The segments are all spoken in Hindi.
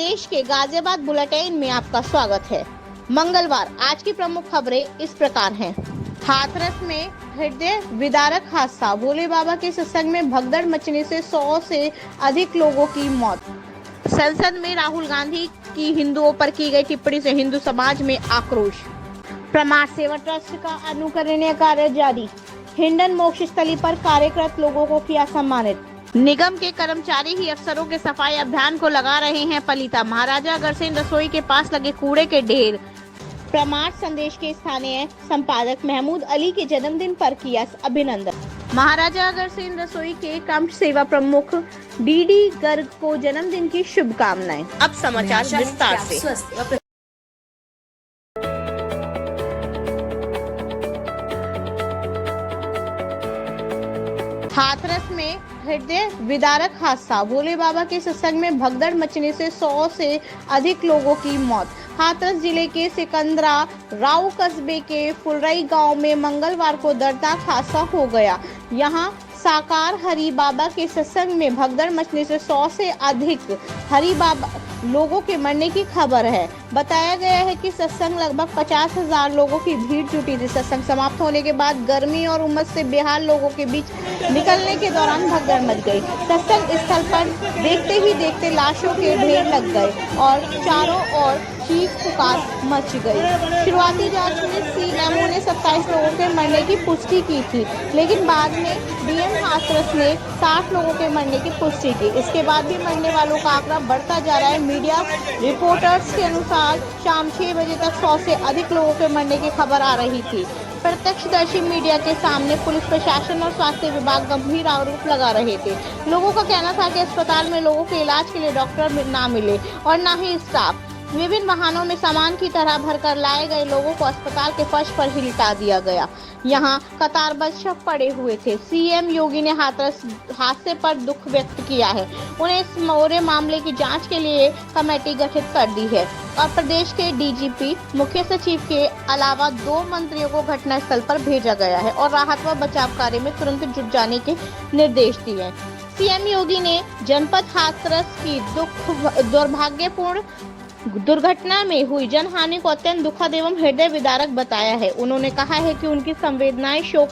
देश के गाजियाबाद बुलेटिन में आपका स्वागत है। मंगलवार आज की प्रमुख खबरें इस प्रकार हैं। हाथरस में हृदय विदारक हादसा, भोले बाबा के सत्संग में भगदड़ मचने से 100 से अधिक लोगों की मौत। संसद में राहुल गांधी की हिंदुओं पर की गई टिप्पणी से हिंदू समाज में आक्रोश। प्रमाण सेवा ट्रस्ट का अनुकरणीय कार्य जारी। हिंडन मोक्ष स्थली पर कार्यरत लोगों को किया सम्मानित। निगम के कर्मचारी ही अफसरों के सफाई अभियान को लगा रहे हैं पलीता। महाराजा अग्रसेन रसोई के पास लगे कूड़े के ढेर। प्रमाण संदेश के स्थानीय संपादक महमूद अली के जन्मदिन पर किया अभिनंदन। महाराजा अग्रसेन रसोई के काम्य सेवा प्रमुख डीडी गर्ग को जन्मदिन की शुभकामनाएं। अब समाचार विस्तार से। हाथरस में हृदय विदारक हादसा, भोले बाबा के सत्संग में भगदड़ मचने से 100 से अधिक लोगों की मौत। हाथरस जिले के सिकंदरा राव कस्बे के फुलरई गांव में मंगलवार को दर्दनाक हादसा हो गया। यहां साकार हरि बाबा के सत्संग में भगदड़ मचने से 100 से अधिक हरि बाबा लोगों के मरने की खबर है। बताया गया है कि सत्संग लगभग 50,000 लोगों की भीड़ जुटी थी। सत्संग समाप्त होने के बाद गर्मी और उमस से बेहाल लोगों के बीच निकलने के दौरान भगदड़ मच गई। सत्संग स्थल पर देखते ही देखते लाशों के ढेर लग गए और चारों ओर चीख पुकार मच गई। शुरुआती जांच में सीएमओ ने 27 लोगों के मरने की पुष्टि की थी, लेकिन बाद में डीएम हाथरस ने 60 लोगों के मरने की पुष्टि की। इसके बाद भी मरने वालों का आंकड़ा बढ़ता जा रहा है। मीडिया रिपोर्टर्स के अनुसार शाम 6 बजे तक 100 से अधिक लोगों के मरने की खबर आ रही थी। प्रत्यक्षदर्शी मीडिया के सामने पुलिस प्रशासन और स्वास्थ्य विभाग गंभीर आरोप लगा रहे थे। लोगों का कहना था कि अस्पताल में लोगों के इलाज के लिए डॉक्टर ना मिले और ना ही स्टाफ। विभिन्न वाहनों में सामान की तरह भरकर लाए गए लोगों को अस्पताल के फर्श पर ही लिटा दिया गया। यहां कतारबद्ध शव पड़े हुए थे। सीएम योगी ने हाथरस हादसे पर दुख व्यक्त किया है। उन्हें इस पूरे मामले की जांच के लिए कमेटी गठित कर दी है और प्रदेश के डीजीपी, मुख्य सचिव के अलावा 2 मंत्रियों को घटनास्थल पर भेजा गया है और राहत व बचाव कार्य में तुरंत जुट जाने के निर्देश दिए हैं। सीएम योगी ने जनपद हाथरस की दुर्भाग्यपूर्ण दुर्घटना में हुई जनहानि को अत्यंत दुखद एवं हृदय विदारक बताया है। उन्होंने कहा है कि उनकी संवेदनाएं शोक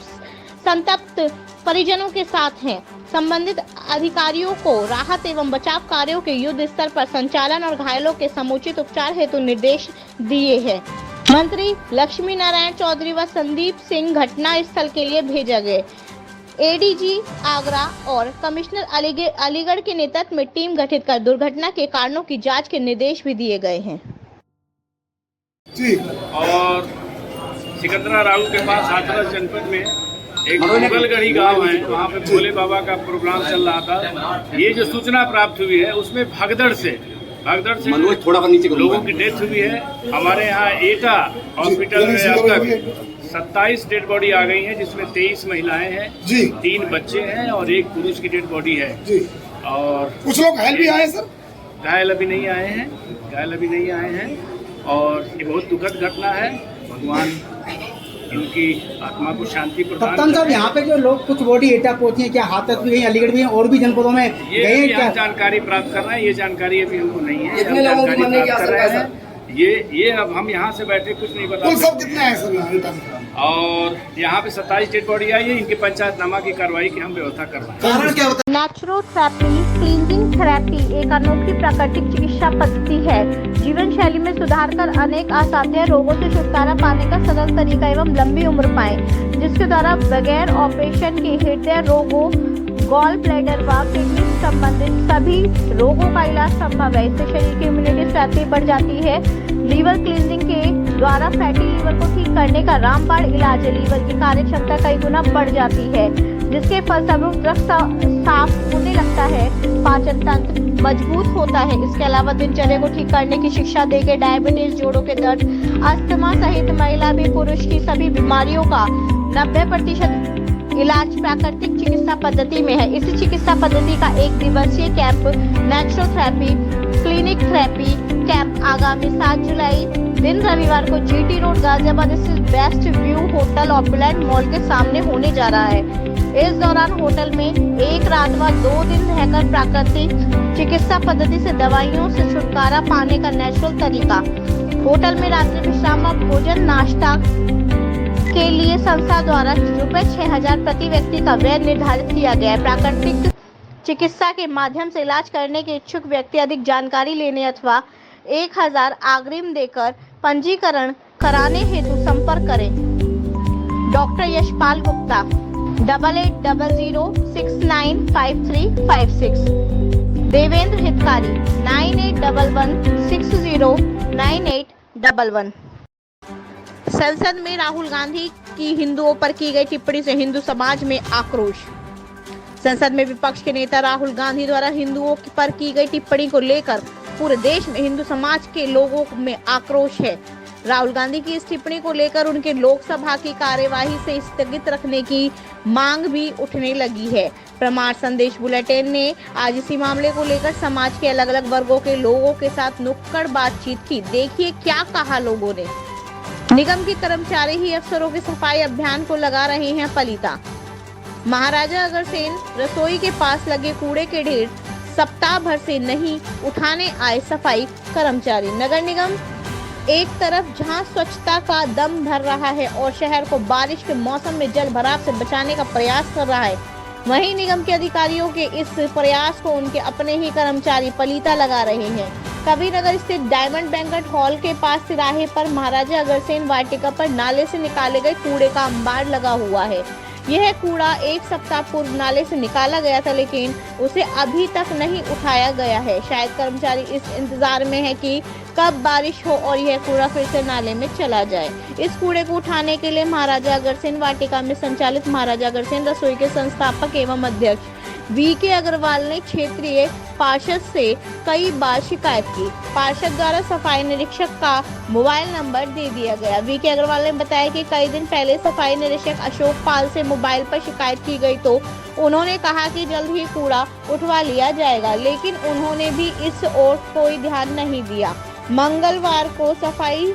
संतप्त परिजनों के साथ हैं। संबंधित अधिकारियों को राहत एवं बचाव कार्यों के युद्ध स्तर पर संचालन और घायलों के समुचित उपचार हेतु निर्देश दिए हैं। मंत्री लक्ष्मी नारायण चौधरी व संदीप सिंह घटना स्थल के लिए भेजा गए। एडीजी आगरा और कमिश्नर अलीगढ़ के नेतृत्व में टीम गठित कर दुर्घटना के कारणों की जांच के निर्देश भी दिए गए हैं। जी। और सिकंदरा राव के पास हाथरस जनपद में एक मुगलगढ़ी गांव है, वहाँ पे भोले बाबा का प्रोग्राम चल रहा था। ये जो सूचना प्राप्त हुई है उसमें भगदड़ से लोगों की डेथ हुई है। हमारे यहाँ एटा हॉस्पिटल में अब तक 27 डेड बॉडी आ गई हैं, जिसमें 23 महिलाएं हैं, 3 बच्चे हैं और 1 पुरुष की डेड बॉडी है। और कुछ लोग घायल भी आए सर? घायल अभी नहीं आए हैं और ये बहुत दुखद घटना है। भगवान इनकी आत्मा को शांति प्रदान कप्तान साहब, यहाँ पे जो लोग कुछ बॉडी एटा पहुंची है, क्या हाथरस भी गई, अलीगढ़ भी है और भी जनपदों में ये गए हैं क्या? जानकारी प्राप्त कर रहे हैं। ये जानकारी अभी हमको नहीं है। जानकारी प्राप्त कर रहे हैं। ये अब हम यहाँ से बैठे कुछ नहीं बता सकते। कितने हैं सर? और यहाँ पे 27 डेड बॉडी आई है। इनके पंचायतनामा की कार्रवाई की हम व्यवस्था कर रहे हैं। कारण क्या होता है? नेचुरोथेरेपी क्लींजिंग थेरेपी एक अनोखी प्राकृतिक चिकित्सा पद्धति है। जीवन शैली में सुधार कर अनेक असाध्य रोगों से छुटकारा पाने का सरल तरीका एवं लंबी उम्र पाएं, जिसके द्वारा बगैर ऑपरेशन के हृदय रोगों, गॉल ब्लैडर व किडनी संबंधित सभी रोगों का इलाज संभव है। इससे शरीर की इम्यूनिटी शक्ति बढ़ जाती है। लीवर क्लींजिंग के द्वारा फैटी लीवर को ठीक करने का रामबाण इलाज है। लीवर की कार्य क्षमता कई गुना बढ़ जाती है, जिसके फलस्वरूप रक्त साफ होने लगता है, पाचन तंत्र मजबूत होता है। इसके अलावा दिनचर्या को ठीक करने की शिक्षा देके डायबिटीज, जोड़ों के दर्द, अस्थमा सहित महिला भी पुरुष की सभी बीमारियों का 90% इलाज प्राकृतिक चिकित्सा पद्धति में है। इसी चिकित्सा पद्धति का 1 दिवसीय camp naturotherapy, clinic therapy, camp आगामी 7 जुलाई दिन रविवार को जीटी रोड गाजियाबाद स्थित बेस्ट व्यू होटल ऑपलैंड मॉल के सामने होने जा रहा है। इस दौरान होटल में एक रात व 2 दिन रहकर प्राकृतिक चिकित्सा पद्धति से दवाइयों से छुटकारा पाने का नेचुरल तरीका। होटल में रात्रि विश्राम व भोजन नाश्ता के लिए संस्था द्वारा ₹6000 प्रति व्यक्ति का व्यय निर्धारित किया गया है। प्राकृतिक चिकित्सा के माध्यम से इलाज करने के इच्छुक व्यक्ति अधिक जानकारी लेने अथवा 1000 अग्रिम देकर पंजीकरण कराने हेतु संपर्क करें। डॉक्टर यशपाल गुप्ता 8800695356, देवेंद्र हितकारी 9811609811। संसद में राहुल गांधी की हिंदुओं पर की गई टिप्पणी से हिंदू समाज में आक्रोश। संसद में विपक्ष के नेता राहुल गांधी द्वारा हिंदुओं पर की गई टिप्पणी को लेकर पूरे देश में हिंदू समाज के लोगों में आक्रोश है। राहुल गांधी की इस टिप्पणी को लेकर उनके लोकसभा की कार्यवाही से स्थगित रखने की मांग भी उठने लगी है। प्रमाण संदेश बुलेटिन ने आज इसी मामले को लेकर समाज के अलग अलग वर्गों के लोगों के साथ नुक्कड़ बातचीत की। देखिए क्या कहा लोगों ने। निगम के कर्मचारी ही अफसरों के सफाई अभियान को लगा रहे हैं पलीता। महाराजा अग्रसेन रसोई के पास लगे कूड़े के ढेर सप्ताह भर से नहीं उठाने आए सफाई कर्मचारी। नगर निगम एक तरफ जहां स्वच्छता का दम भर रहा है और शहर को बारिश के मौसम में जल भराव से बचाने का प्रयास कर रहा है, वहीं निगम के अधिकारियों के इस प्रयास को उनके अपने ही कर्मचारी पलीता लगा रहे हैं। कबीरनगर स्थित डायमंड बैंक्वेट हॉल के पास तिराहे पर महाराजा अग्रसेन वाटिका पर नाले से निकाले गए कूड़े का अंबार लगा हुआ है। यह कूड़ा 1 सप्ताह पूर्व नाले से निकाला गया था, लेकिन उसे अभी तक नहीं उठाया गया है। शायद कर्मचारी इस इंतजार में है कि कब बारिश हो और यह कूड़ा फिर से नाले में चला जाए। इस कूड़े को उठाने के लिए महाराजा अग्रसेन वाटिका में संचालित महाराजा अग्रसेन रसोई के संस्थापक एवं अध्यक्ष वीके अग्रवाल ने क्षेत्रीय पार्षद से कई बार शिकायत की। पार्षद द्वारा सफाई निरीक्षक का मोबाइल नंबर दे दिया गया। वीके अग्रवाल ने बताया कि कई दिन पहले सफाई निरीक्षक अशोक पाल से मोबाइल पर शिकायत की गई तो उन्होंने कहा कि जल्द ही कूड़ा उठवा लिया जाएगा, लेकिन उन्होंने भी इस ओर कोई ध्यान नहीं दिया। मंगलवार को सफाई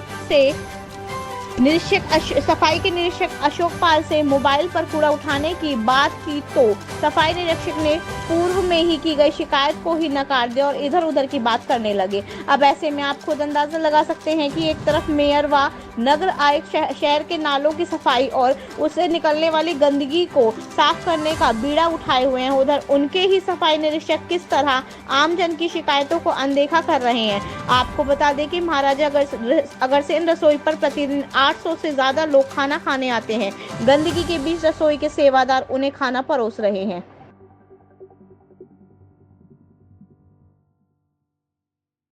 के निरीक्षक अशोक पाल से मोबाइल पर कूड़ा उठाने की बात की तो सफाई निरीक्षक ने पूर्व में ही की गई शिकायत को ही नकार दिया और इधर उधर की बात करने लगे। अब ऐसे में आप खुद अंदाजा लगा सकते हैं कि एक तरफ मेयर व नगर आयुक्त शहर के नालों की सफाई और उससे निकलने वाली गंदगी को साफ करने का बीड़ा उठाए हुए हैं, उधर उनके ही सफाई निरीक्षक किस तरह आमजन की शिकायतों को अनदेखा कर रहे हैं। आपको बता दें कि महाराजा अग्रसेन रसोई पर प्रतिदिन 800 से ज्यादा लोग खाना खाने आते हैं। गंदगी के बीच रसोई के सेवादार उन्हें खाना परोस रहे हैं।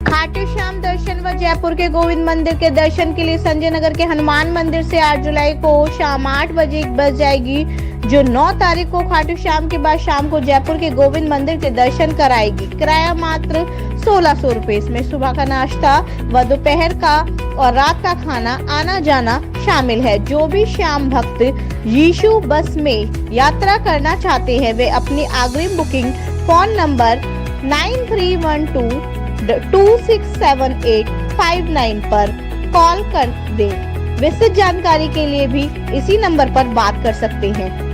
खाटू श्याम दर्शन व जयपुर के गोविंद मंदिर के दर्शन के लिए संजय नगर के हनुमान मंदिर से 8 जुलाई को शाम 8 बजे एक बस जाएगी, जो 9 तारीख को खाटू श्याम के बाद शाम को जयपुर के गोविंद मंदिर के दर्शन कराएगी। किराया मात्र 1600 रुपए। इसमें सुबह का नाश्ता व दोपहर का और रात का खाना आना जाना शामिल है। जो भी श्याम भक्त यीशु बस में यात्रा करना चाहते हैं वे अपनी अग्रिम बुकिंग फोन नंबर 9312267859 पर कॉल कर दें। विस्तृत जानकारी के लिए भी इसी नंबर पर बात कर सकते हैं।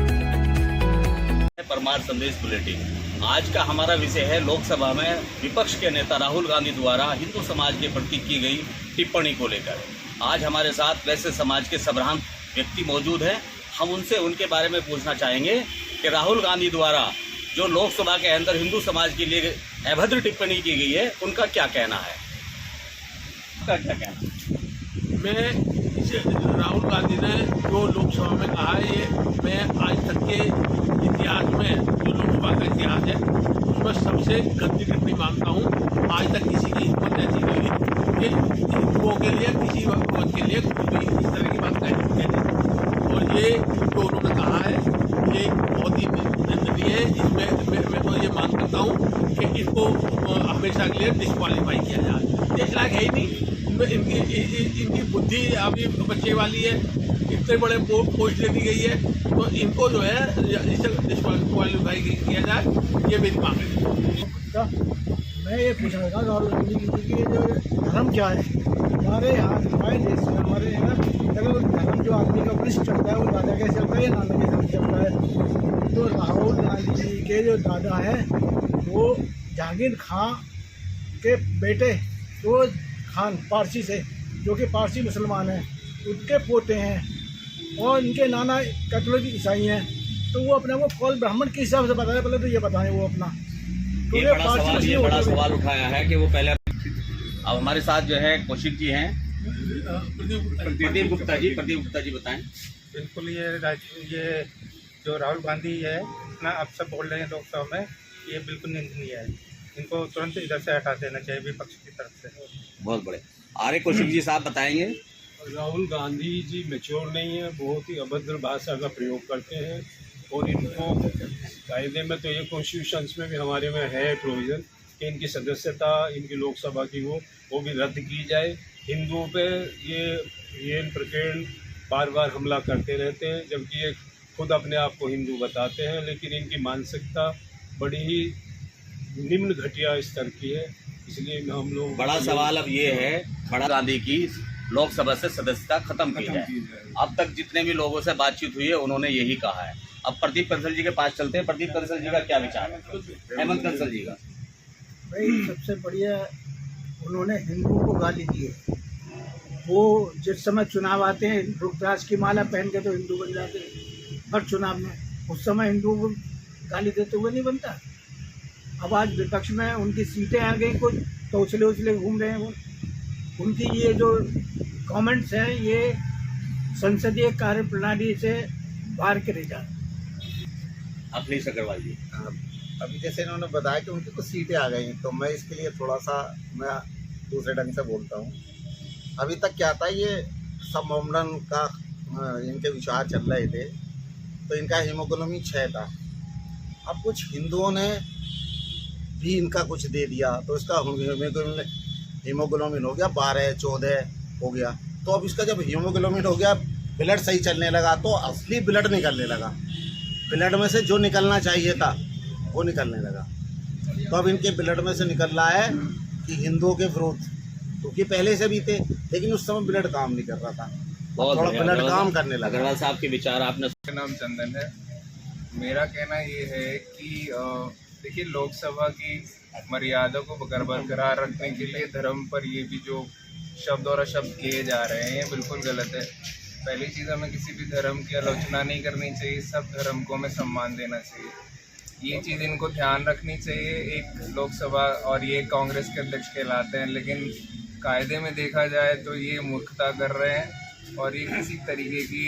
परमार संदेश बुलेटिन। आज का हमारा विषय है लोकसभा में विपक्ष के नेता राहुल गांधी द्वारा हिंदू समाज के प्रति की गई टिप्पणी को लेकर। आज हमारे साथ वैसे समाज के सबरान व्यक्ति मौजूद हैं। हम उनसे उनके बारे में पूछना चाहेंगे कि राहुल गांधी द्वारा जो लोकसभा के अंदर हिंदू समाज के लिए अभद्र टिप्पणी की गई है, उनका क्या कहना है? क्या कहना? मैं राहुल गांधी ने जो लोकसभा में कहा है, ये मैं आज तक के इतिहास में जो लोकसभा का इतिहास है उसमें सबसे गंदी टिप्पणी मानता हूँ। आज तक किसी की हिम्मत ऐसी नहीं हुई कि हिंदुओं के लिए किसी वक्त के लिए कुछ भी इस तरह की बात कहती। और ये जो उन्होंने कहा है ये बहुत ही निंदनीय है। इसमें मैं तो ये मान करता हूँ कि इनको हमेशा के लिए डिस्क्वालीफाई किया जाए। देश लायक है ही नहीं। इनकी बुद्धि अभी बच्चे वाली है, इतने बड़े पोस्ट दे दी गई है, तो इनको जो है डिस्क्वालीफाई किया जाए, ये मेरी मांग है। मैं ये पूछना चाहता हूँ राहुल गांधी जी की ये जो धर्म क्या है हमारे यहाँ हमारे देश में हमारे यहाँ अगर धर्म जो आदमी का वरिष्ठ चलता है वो दादा के चलता है या नाना के साथ चलता है। तो राहुल गांधी जी के जो दादा हैं वो जहांगीर खां के बेटे तो खान पारसी से जो कि पारसी मुसलमान हैं उनके पोते हैं और इनके नाना कैथोलिक ईसाई हैं। तो वो अपने को कौल ब्राह्मण के हिसाब से बताया, पहले तो ये बताएं वो अपना ये बड़ा सवाल उठाया है कि वो पहले। अब हमारे साथ जो है कौशिक जी हैं, प्रदीप गुप्ता जी बताएं। बिल्कुल ये जो राहुल गांधी है ना आप सब बोल रहे हैं लोकसभा में, ये बिल्कुल निंदनीय है। इनको तुरंत इधर से हटा देना चाहिए विपक्ष की तरफ से। बहुत बड़े। आर्य कौशिक जी साहब बताएंगे। राहुल गांधी जी मैच्योर नहीं है, बहुत ही अभद्र भाषा का प्रयोग करते हैं और इनको कायदे में तो ये कॉन्स्टिट्यूशन में भी हमारे में है प्रोविज़न कि इनकी सदस्यता इनकी लोकसभा की वो भी रद्द की जाए। हिंदुओं पे ये प्रकरण बार बार हमला करते रहते हैं, जबकि ये खुद अपने आप को हिंदू बताते हैं, लेकिन इनकी मानसिकता बड़ी ही निम्न घटिया स्तर की है। इसलिए हम लोग बड़ा सवाल अब ये है, बड़ा गांधी की लोकसभा से सदस्यता खत्म की जाए। अब तक जितने भी लोगों से बातचीत हुई है उन्होंने यही कहा है। अब प्रदीप कंसल जी के पास चलते हैं। प्रदीप कंसल जी का क्या विचार है? हेमंत कंसल जी का। भाई सबसे बढ़िया उन्होंने हिंदुओं को गाली दी है। वो जिस समय चुनाव आते हैं रुद्राक्ष की माला पहन के तो हिंदू बन जाते हैं हर चुनाव में, उस समय हिंदुओं को गाली देते हुए नहीं बनता। अब आज विपक्ष में उनकी सीटें आ गई, कुछ तो उछले घूम रहे हैं वो। उनकी ये जो कमेंट्स हैं ये संसदीय कार्य प्रणाली से बाहर करे जाए। अखिलेश अग्रवाल जी, अभी जैसे इन्होंने बताया कि उनकी कुछ सीटें आ गई, तो मैं इसके लिए थोड़ा सा मैं दूसरे ढंग से बोलता हूँ। अभी तक क्या था, ये सममंडन का इनके विचार चल रहे थे, तो इनका हीमोग्लोबिन 6 था। अब कुछ हिंदुओं ने भी इनका कुछ दे दिया तो इसका हीमोग्लोबिन हो गया 12-14 हो गया। तो अब इसका जब हीमोग्लोबिन हो गया, ब्लड सही चलने लगा, तो असली ब्लड निकलने लगा। ब्लड में से जो निकलना चाहिए था वो निकलने लगा। तो अब इनके ब्लड में से निकल रहा है कि हिंदुओं के विरोध, क्योंकि पहले से भी थे लेकिन उस समय ब्लड काम नहीं कर रहा था, थोड़ा ब्लड काम करने लगा। अग्रवाल साहब के विचार आपने। मेरा नाम चंदन है। मेरा कहना ये है कि देखिए, लोकसभा की मर्यादा को बरकरार रखने के लिए धर्म पर ये भी जो शब्द और अशब्द किए जा रहे हैं ये बिल्कुल गलत है। पहली चीज़, हमें किसी भी धर्म की आलोचना नहीं करनी चाहिए, सब धर्म को हमें सम्मान देना चाहिए। ये चीज़ इनको ध्यान रखनी चाहिए। एक लोकसभा और ये कांग्रेस के अध्यक्ष कहलाते हैं, लेकिन कायदे में देखा जाए तो ये मूर्खता कर रहे हैं और ये किसी तरीके की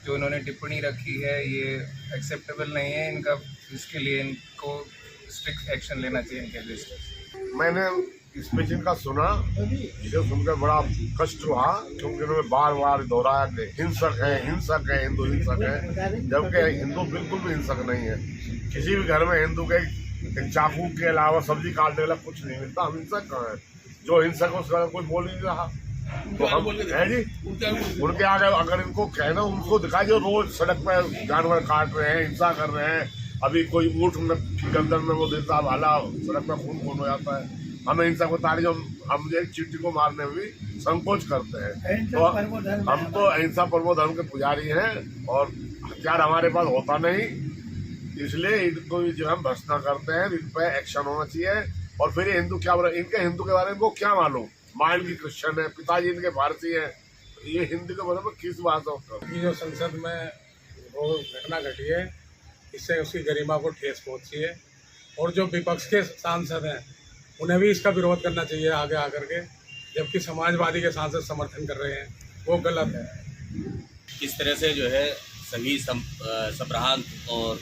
जो इन्होंने टिप्पणी रखी है ये एक्सेप्टेबल नहीं है। इनका इसके लिए इनको स्ट्रिक्ट एक्शन लेना चाहिए इनके अगेंस्ट। मैंने स्पीच इनका सुना, जो सुनकर बड़ा कष्ट हुआ, क्योंकि उन्होंने बार बार दोहराया कि हिंसक है, हिंदू हिंसक है, जबकि हिंदू बिल्कुल भी हिंसक नहीं है। किसी भी घर में हिंदू के चाकू के अलावा सब्जी काटने वाला कुछ नहीं मिलता। हम हिंसक कहाँ है? जो हिंसक है उसका कोई बोल नहीं रहा, तो हम है जी उनके आगे अगर इनको कहना, उनको दिखाई जो रोज सड़क पे जानवर काट रहे हैं, हिंसा कर रहे हैं। अभी कोई ऊँट में गर्दन में वो देता भाला, सड़क में खून हो जाता है। हमें हिंसा को तारी, जो हम एक चींटी को मारने में भी संकोच करते हैं। तो हम तो अहिंसा परमो धर्म के पुजारी हैं और हथियार हमारे पास होता नहीं, इसलिए इनको जो हम भर्त्सना करते हैं, इन पर एक्शन होना चाहिए। और फिर हिंदू क्या बोला, इनके हिंदू के बारे में इनको क्या मालूम? माँ इनकी क्रिश्चियन है, पिताजी इनके फारसी है, ये हिंदी के बारे में किस बात है? जो संसद में वो घटना घटी है, इससे उसकी गरिमा को ठेस पहुंची है और जो विपक्ष के सांसद हैं उन्हें भी इसका विरोध करना चाहिए आगे आकर के, जबकि समाजवादी के सांसद समर्थन कर रहे हैं, वो गलत है। इस तरह से जो है सभी संभ्रांत और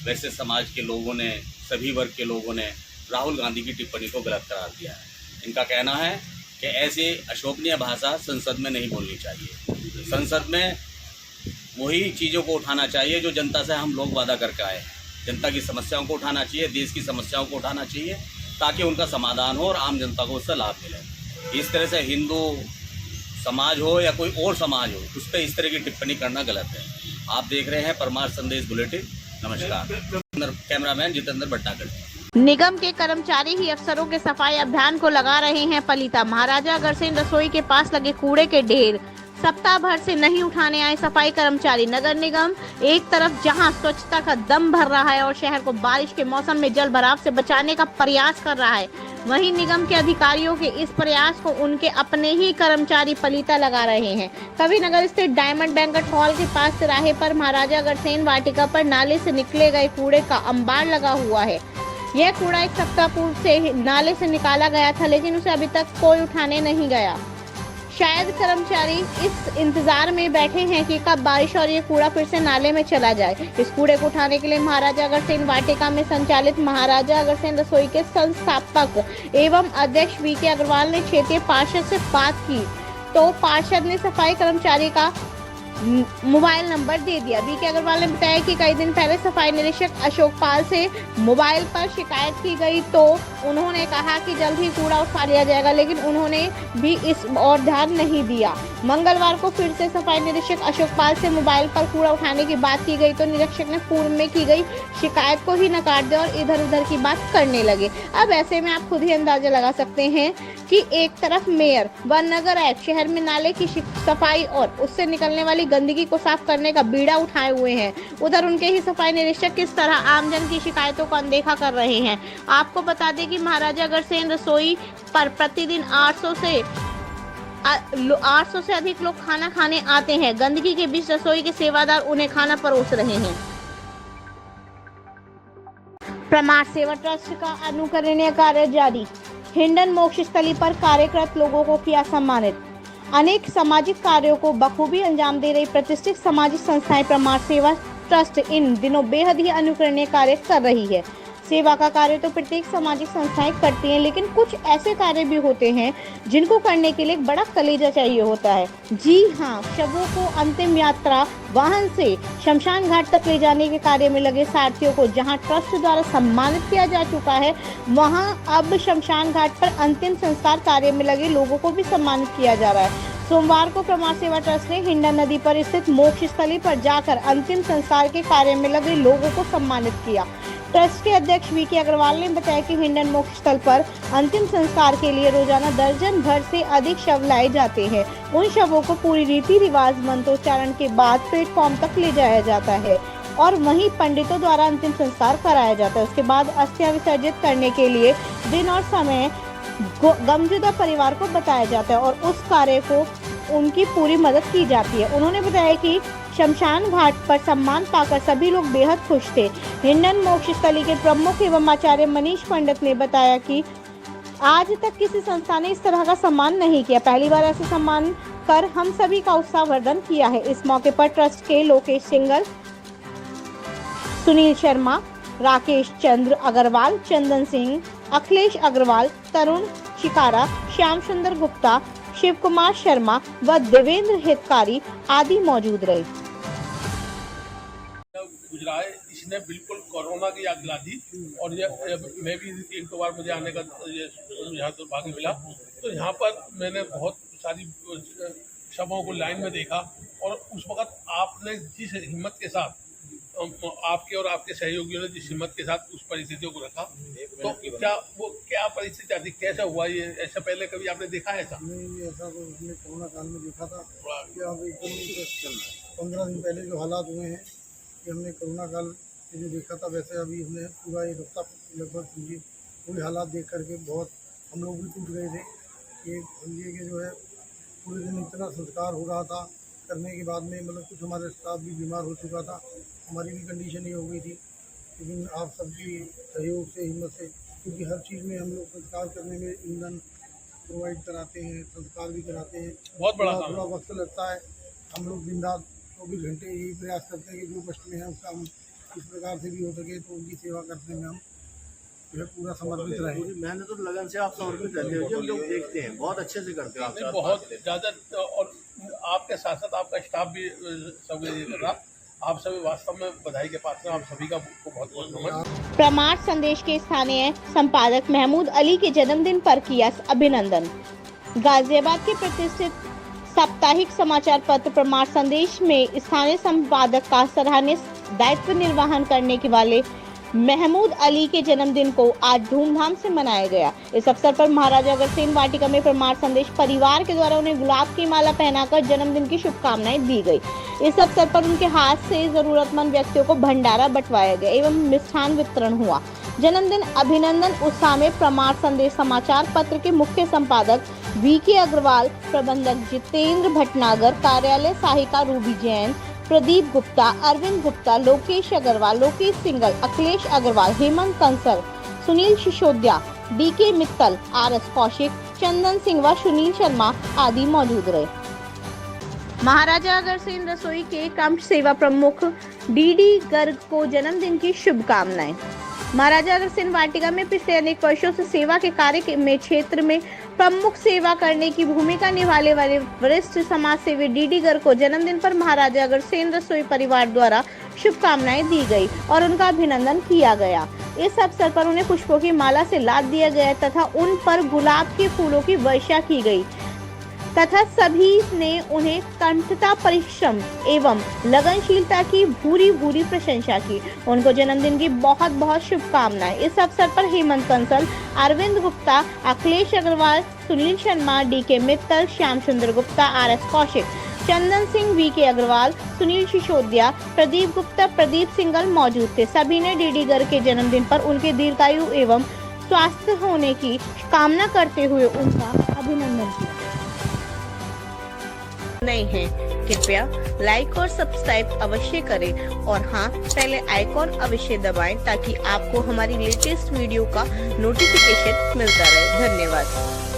वैसे समाज के लोगों ने, सभी वर्ग के लोगों ने राहुल गांधी की टिप्पणी को गलत करार दिया है। इनका कहना है कि ऐसी अशोभनीय भाषा संसद में नहीं बोलनी चाहिए। संसद में वही चीज़ों को उठाना चाहिए जो जनता से हम लोग वादा करके आए हैं। जनता की समस्याओं को उठाना चाहिए, देश की समस्याओं को उठाना चाहिए, ताकि उनका समाधान हो और आम जनता को उससे लाभ मिले। इस तरह से हिंदू समाज हो या कोई और समाज हो, उस पर इस तरह की टिप्पणी करना गलत है। आप देख रहे हैं परमार संदेश बुलेटिन। नमस्कार। कैमरामैन जितेंद्र भट्टागर। निगम के कर्मचारी ही अफसरों के सफाई अभियान को लगा रहे हैं पलीता। महाराजा अग्रसेन रसोई के पास लगे कूड़े के ढेर, सप्ताह भर से नहीं उठाने आए सफाई कर्मचारी। नगर निगम एक तरफ जहां स्वच्छता का दम भर रहा है और शहर को बारिश के मौसम में जल भराव से बचाने का प्रयास कर रहा है, वहीं निगम के अधिकारियों के इस प्रयास को उनके अपने ही कर्मचारी पलीता लगा रहे हैं। कविनगर स्थित डायमंड बैंक्वेट हॉल के पास तिराहे पर महाराजा अग्रसेन वाटिका पर नाले से निकले गए कूड़े का अंबार लगा हुआ है। यह कूड़ा एक सप्ताह पूर्व से नाले से निकाला गया था, लेकिन उसे अभी तक कोई उठाने नहीं गया। शायद कर्मचारी इस इंतजार में बैठे हैं कि कब बारिश और ये कूड़ा फिर से नाले में चला जाए। इस कूड़े को उठाने के लिए महाराजा अग्रसेन वाटिका में संचालित महाराजा अग्रसेन रसोई के संस्थापक एवं अध्यक्ष वीके अग्रवाल ने क्षेत्रीय पार्षद से बात की, तो पार्षद ने सफाई कर्मचारी का मोबाइल नंबर दे दिया। वीके अग्रवाल ने बताया कि कई दिन पहले सफाई निरीक्षक अशोक पाल से मोबाइल पर शिकायत की गई, तो उन्होंने कहा कि जल्द ही कूड़ा उठा लिया जाएगा, लेकिन उन्होंने भी इस और ध्यान नहीं दिया। मंगलवार को फिर से सफाई निरीक्षक अशोक पाल से मोबाइल पर कूड़ा उठाने की बात की गई, तो निरीक्षक ने पूर्व में की गई शिकायत को ही नकार दिया और इधर उधर की बात करने लगे। अब ऐसे में आप खुद ही अंदाजा लगा सकते हैं कि एक तरफ मेयर व नगर आयुक्त शहर में नाले की सफाई और उससे निकलने वाली गंदगी को साफ करने का बीड़ा उठाए हुए हैं, उधर उनके ही सफाई निरीक्षक किस तरह आमजन की शिकायतों को अनदेखा कर रहे हैं। आपको बता दें कि महाराजा अग्रसेन रसोई पर प्रतिदिन 800 से अधिक लोग खाना खाने आते हैं। गंदगी के बीच रसोई के सेवादार उन्हें खाना परोस रहे हैं। प्रमार सेवा ट्रस्ट का अनुकरणीय कार्य जारी। हिंडन मोक्ष स्थली पर कार्यरत लोगों को किया सम्मानित। अनेक सामाजिक कार्यों को बखूबी अंजाम दे रही प्रतिष्ठित सामाजिक संस्थाएं प्रमार सेवा ट्रस्ट इन दिनों बेहद ही अनुकरणीय कार्य कर रही है। सेवा का कार्य तो प्रत्येक सामाजिक संस्थाएं करती हैं, लेकिन कुछ ऐसे कार्य भी होते हैं जिनको करने के लिए बड़ा कलेजा चाहिए होता है। जी हाँ, शवों को अंतिम यात्रा वाहन से शमशान घाट तक ले जाने के कार्य में लगे सारथियों को जहां ट्रस्ट द्वारा सम्मानित किया जा चुका है, वहां अब शमशान घाट पर अंतिम संस्कार कार्य में लगे लोगों को भी सम्मानित किया जा रहा है। सोमवार को प्रमार सेवा ट्रस्ट ने हिंडन नदी पर स्थित मोक्ष स्थली पर जाकर अंतिम संस्कार के कार्य में लगे लोगों को सम्मानित किया। ट्रस्ट के अध्यक्ष वीके अग्रवाल ने बताया कि हिंडन मोक्ष स्थल पर अंतिम संस्कार के लिए रोजाना दर्जन भर से अधिक शव लाए जाते हैं। उन शवों को पूरी रीति रिवाज मंत्रोच्चारण के बाद प्लेटफॉर्म तक ले जाया जाता है और वहीं पंडितों द्वारा अंतिम संस्कार कराया जाता है। उसके बाद अस्थियां विसर्जित करने के लिए दिन और समय गमजुदा परिवार को बताया जाता है और उस कार्य को उनकी पूरी मदद की जाती है। उन्होंने बताया कि शमशान घाट पर सम्मान पाकर सभी लोग बेहद खुश थे। हिंडन मोक्ष स्थली के प्रमुख एवं आचार्य मनीष पंडित ने बताया कि आज तक किसी संस्था ने इस तरह का सम्मान नहीं किया, पहली बार ऐसे सम्मान कर हम सभी का उत्साहवर्धन किया है। इस मौके पर ट्रस्ट के लोकेश सिंगल, सुनील शर्मा, राकेश चंद्र अग्रवाल, चंदन सिंह, अखिलेश अग्रवाल, तरुण शिकारा, श्याम सुंदर गुप्ता, शिव कुमार शर्मा व देवेंद्र हितकारी आदि मौजूद रहे। गुजरा है, इसने बिल्कुल कोरोना की याद दिला दी और ये मैं भी एक दो बार मुझे आने का यहाँ दुर्भाग्य मिला, तो यहाँ पर मैंने बहुत सारी शवों को लाइन में देखा और उस वक्त आपने जिस हिम्मत के साथ आपके और आपके सहयोगियों ने जिस हिम्मत के साथ उस परिस्थितियों को रखा, तो क्या परिस्थिति थी, कैसा हुआ ये? ऐसा पहले कभी आपने देखा है? ऐसा नहीं, ऐसा तो हमने कोरोना काल में देखा था कि अब एकदम 15 दिन पहले जो हालात हुए हैं कि हमने कोरोना काल में जो देखा था, वैसे अभी हमने पूरा एक हफ्ता लगभग समझिए पूरे हालात देख करके बहुत हम लोग भी टूट गए थे कि समझिए कि जो है पूरे दिन इतना संस्कार हो रहा था, करने के बाद में मतलब कुछ हमारे स्टाफ भी बीमार हो चुका था, हमारी भी कंडीशन ये हो गई थी। लेकिन आप सबकी सहयोग से, हिम्मत से, क्योंकि हर चीज़ में हम लोग संस्कार करने में ईंधन प्रोवाइड कराते हैं, संस्कार भी कराते हैं, बहुत बड़ा थोड़ा वक्त लगता है। हम लोग दिन रात 24 घंटे यही प्रयास करते हैं कि जो कष्ट में है उसका हम इस प्रकार से भी हो सके तो उनकी सेवा करने में हम जो है पूरा समर्पित रहे। मेहनत और लगन से आप समर्पित रहते हो, जो लोग देखते हैं बहुत अच्छे से करते हैं आप। बहुत ज़्यादा, और आपके साथ साथ आपका स्टाफ भी सब कर रहा। आप सभी वास्तव में बधाई के पात्र हैं, आप सभी का बहुत बहुत धन्यवाद। प्रमार संदेश के स्थानीय संपादक महमूद अली के जन्मदिन पर किया अभिनंदन। गाजियाबाद के प्रतिष्ठित साप्ताहिक समाचार पत्र प्रमाण संदेश में स्थानीय संपादक का सराहनीय दायित्व निर्वहन करने के वाले महमूद अली के जन्मदिन को आज धूमधाम से मनाया गया। इस अवसर पर महाराजा अग्रसेन वाटिका में प्रमाण संदेश परिवार के द्वारा उन्हें गुलाब की माला पहनाकर जन्मदिन की शुभकामनाएं दी गई। इस अवसर पर उनके हाथ से जरूरतमंद व्यक्तियों को भंडारा बंटवाया गया एवं मिष्ठान वितरण हुआ। जन्मदिन अभिनंदन उत्साह में प्रमाण संदेश समाचार पत्र के मुख्य संपादक वीके अग्रवाल, प्रबंधक जितेंद्र भटनागर, कार्यालय सहायिका Ruby Jain, Pradeep Gupta, Arvind Gupta, Lokesh Agarwal, Lokesh Singhal, Akhilesh Agarwal, Hemant Kansal, Sunil Sisodia, DK Mittal, RS Kaushik, Chandan Singh व सुनील शर्मा आदि मौजूद रहे। महाराजा अग्रसेन रसोई के कंठ सेवा प्रमुख डीडी गर्ग को जन्मदिन की शुभकामनाएं। महाराजा अग्रसेन वाटिका में पिछले अनेक वर्षों से सेवा के कार्य में क्षेत्र में प्रमुख सेवा करने की भूमिका निभाने वाले वरिष्ठ समाज सेवी डीडी गर्ग को जन्मदिन पर महाराजा अग्रसेन रसोई परिवार द्वारा शुभकामनाएं दी गई और उनका अभिनंदन किया गया। इस अवसर पर उन्हें पुष्पों की माला से लाद दिया गया तथा उन पर गुलाब के फूलों की वर्षा की गई तथा सभी ने उन्हें कंठता, परिश्रम एवं लगनशीलता की भूरी भूरी प्रशंसा की। उनको जन्मदिन की बहुत बहुत शुभकामनाएं। इस अवसर पर हेमंत कंसल, अरविंद गुप्ता, अखिलेश अग्रवाल, सुनील शर्मा, डीके मित्तल, श्याम सुंदर Gupta, RS Kaushik, Chandan Singh, VK Agarwal, Sunil Sisodia, Pradeep Gupta, Pradeep single मौजूद थे। सभी ने डीडी गर्ग के जन्मदिन पर उनके दीर्घायु एवं स्वस्थ होने की कामना करते हुए उनका अभिनंदन किया। नए हैं कृपया लाइक और सब्सक्राइब अवश्य करें और हाँ, पहले आइकॉन अवश्य दबाएं ताकि आपको हमारी लेटेस्ट वीडियो का नोटिफिकेशन मिलता रहे। धन्यवाद।